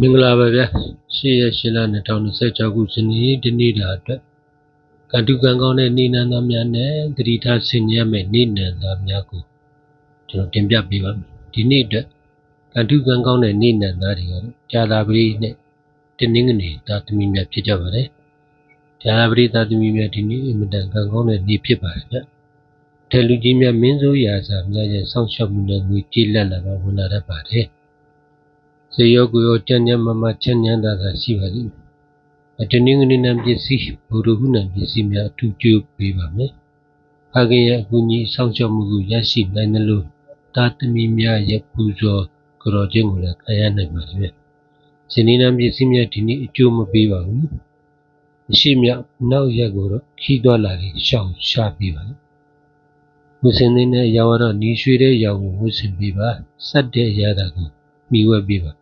မင်္ဂလာပါဗျာ8 ရက်8လ2026ခုစနေဒီနေ့တာအတွက်ကံတူကံကောင်းတဲ့နေနံသားများနဲ့သတိထားဆင်ခြင်ရမယ့်နေနံသားများကိုကျွန်တော်တင်ပြပေးပါမယ်ဒီနေ့အတွက်ကံတူကံကောင်းတဲ့နေနံသားတွေကတော့ကြာသာပတိနဲ့တင်းနှင်းကနေသာသမီများဖြစ်ကြပါတယ်ကြာသာပတိသာသမီများဒီနေ့အင်မတန်ကံကောင်းတဲ့နေ့ဖြစ်ပါတယ်ဗျတဲလူကြီးများမင်းစိုးရာစာများရဲ့စောင့်ရှောက်မှုနဲ့ငွေကြေးလက်လာတော့ဝင်လာတတ်ပါတယ်စေရောကိုရောကြံ့ကြံ့မချမ်းချမ်းသာသာရှိပါလိမ့်မယ်။အတနည်းငနည်းနဲ့ပစ္စည်းဘုရုဟုနံပစ္စည်းများအထူးကြိုးပေးပါမယ်။ဖခင်ရဲ့အကူအညီစောင့်ရှောက်မှုကိုရရှိနိုင်သလိုသားသမီးများရဲ့ပူဇော်ကြော်ခြင်းကိုလည်းခံရနိုင်ပါလိမ့်မယ်။ဇနီးနံပစ္စည်းများဒီနေ့အကျိုးမပေးပါဘူး။အရှိမြောက်နောက်ရက်ကိုတော့ခီးသွားလာပြီးရှောင်ရှားပေးပါမယ်။ဝှစင်တဲ့ရောင်တော့နီရွှေတဲ့ရောင်ကိုဝှစင်ပေးပါ။ဆက်တဲ့အရာကိုမိဝဲပေးပါ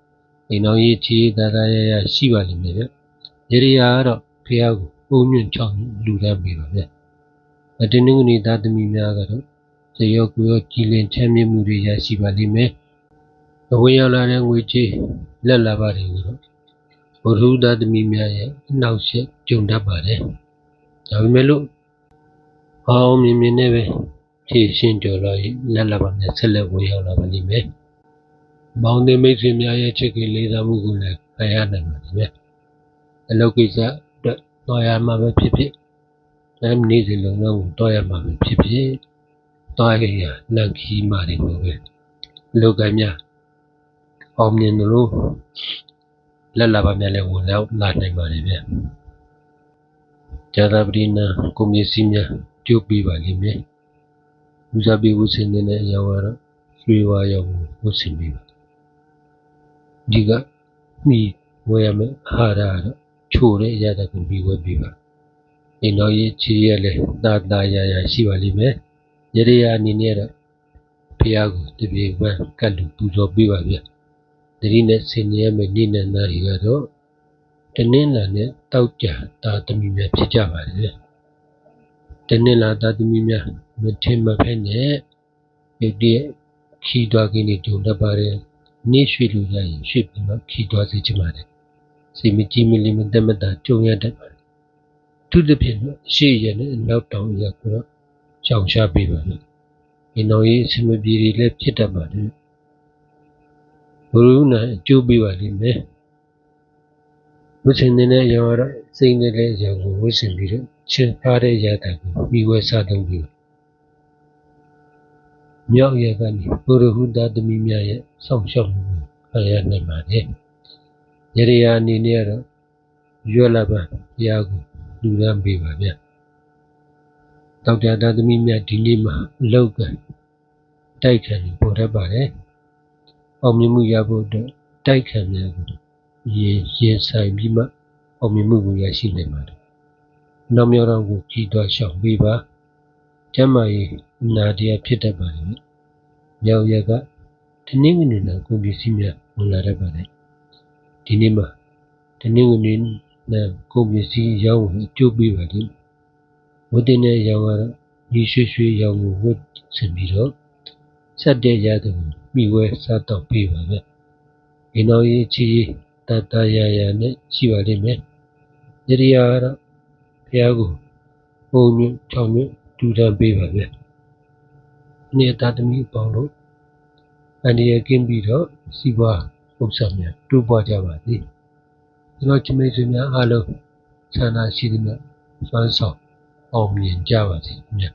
အိမ်တော်ရေးချီသာသာရရှိပါလိမ့်မယ်ဗျ။ရေရာကတော့ဖះကိုပုံညွန့်ချောင်းလူတန်းပေးပါဗျ။အတင်းငွေသားသမီးများကတော့ဇယောကိုရောကြည်လင်ချမ်းမြေ့မှုတွေရရှိပါလိမ့်မယ်။အဝေးရောက်လာတဲ့ငွေကြေးလက်လာပါတယ်ကိုတော့ဘုရုသားသမီးများရဲ့အနောက်ရှက်ကြုံတတ်ပါတယ်။ဒါပေမဲ့လို့အောင်မြင်မြင်နဲ့ပဲဖြည့်ရှင်းကြော်လာရင်လက်လာပါနဲ့ဆက်လက်ဝေးရောက်လာပါလိမ့်မယ်။မောင်တင်မိတ်ဆွေများရဲ့ချစ်ခင်လေးစားမှုကိုလည်းခံရနိုင်ပါတယ်ဗျ။အလုပ်ကိစ္စအတွက်တော်ရမှာပဲဖြစ်ဖြစ်၊နေ့စဉ်လုံးလုံးကိုတော်ရမှာပဲဖြစ်ဖြစ်တော်ရရနံခီးမာတွေကိုပဲအလုပ်ကိုင်းများအောင်မြင်လို့လက်လာပါများလည်းဝင်ရောက်လာနိုင်ပါတယ်ဗျ။ဇာတာပတိနာကိုမျက်စိများကျုပ်ပြီးပါလိမ့်မယ်။ဦးစားပေးဝှစင်တဲ့အရာကတော့ရွှေဝါရောင်ကိုဝှစင်ပြီးပါဒီကမိဝယ်ရမယ်ဟာရတော့ချို့တဲ့အရာတွေကိုပြီးဝယ်ပြီးပါအိမ်တော်ရေးချီရလဲတာရရှိပါလိမ့်မယ်ရရအနေနဲ့တော့ဖះကိုတပြေပန်းကတ်လူပူဇော်ပေးပါဗျတတိနဲ့ဆင်ញရမယ်နေနံသားတွေကတော့တနင်္လာနဲ့တောက်ကြတာသမီးများဖြစ်ကြပါတယ်တနင်္လာတာသမီးများမထင်မဖက်နဲ့ဒီခီးသွားခင်းနေကြုံတတ်ပါတယ်နေရွှေလူရရင်ရွှေပြီးမှခီးသွားစေချင်ပါတယ်စီမကြီးမလီမတက်မတာကြုံရတတ်ပါတယ်သူတစ်ဖြစ်တော့ရှေ့ရနဲ့နောက်တောင်ရက်ကိုတော့ရှောင်ရှားပေးပါမယ်ဒီနောက်ရေးအစမပြေတွေလည်းဖြစ်တတ်ပါတယ်ဘုရုနာအကျိုးပေးပါလိမ့်မယ်ဝှစင်တဲ့အရာကတော့စိတ်နဲ့လည်းအရာကိုဝှစင်ပြီးတော့ချင်ဖားတဲ့ရတာကိုပြီးဝဲစားသုံးပြီးမြောက်ရကနေဘုရဟုသားသမီးများရဲ့စောင့်ရှောက်မှုကိုခံရနိုင်ပါတယ်။ရရအနေနဲ့ကတော့ရွက်လာပါဘုရားကိုလူရန်ပေးပါဗျ။တောက်ကြသားသမီးများဒီနေ့မှာအလောက်ကတိုက်ခံပေါ်တတ်ပါတယ်။အောင်မြင်မှုရဖို့အတွက်တိုက်ခံများကိုရင်ဆိုင်ပြီးမှအောင်မြင်မှုကိုရရှိနိုင်ပါတယ်။နောက်မြောက်တော့ကိုကြည်သွားရှောင်ပေးပါ။ကျမ်းမာရေးနာတရားဖြစ်တတ်ပါတယ်။မြောက်ရက်ကတနင်္ဂနွေနေ့ကိုပစ္စည်းများဝင်လာတတ်ပါတယ်။ဒီနေ့မှာတနင်္ဂနွေနေ့ကိုပစ္စည်းရောင်းအကျိုးပေးပါလိမ့်။ဝတ်တင်တဲ့ရောင်းကတော့ဒီရွှေရောင်းကိုဝတ်ဆင်ပြီးတော့ဆက်တဲ့ရတဲ့မိဝဲစားတော့ပေးပါပဲ။ဒီနောက်ရေးချီတာရနဲ့ရှိပါလိမ့်မယ်။ရရကတော့ဘုရားကိုပုံညွန့်ချောင်းညွန့်ဒူတန်းပေးပါပဲ။နေတာသမီးပေါင်းလို့အန္တရာယ်ကင်းပြီးတော့စီးပွားဥစ္စာများတိုးပွားကြပါသည်ကျွန်တော်ချမိတ်ဆွေများအားလုံးဆန္ဒရှိသမျှစွမ်းဆောင်အောင်မြင်ကြပါစေခင်ဗျာ